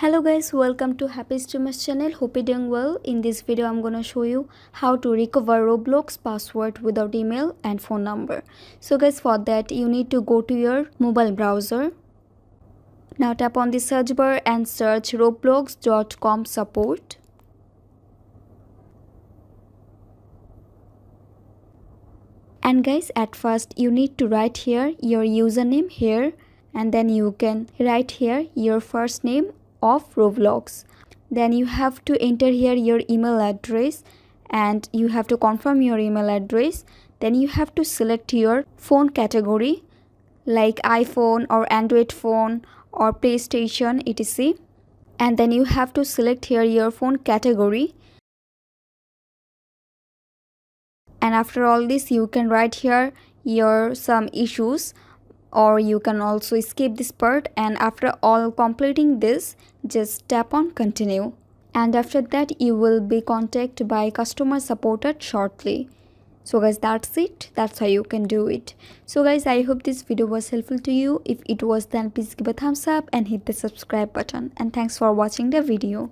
Hello guys, welcome to Happy Streamers channel. Hope you're doing well. In this video I'm gonna show you how to recover Roblox password without email and phone number. So guys, for that you need to go to your mobile browser. Now tap on the search bar and search roblox.com support. And guys, at first you need to write here your username here, and then you can write here your first name of Roblox. Then you have to enter here your email address and you have to confirm your email address. Then you have to select your phone category like iPhone or Android phone or PlayStation etc. And then you have to select here your phone category. And after all this, you can write here your some issues, or you can also skip this part, and after all completing this, just tap on continue, and after that you will be contacted by customer support shortly. So guys, that's it. That's how you can do it. So guys, I hope this video was helpful to you. If it was, then please give a thumbs up and hit the subscribe button, and thanks for watching the video.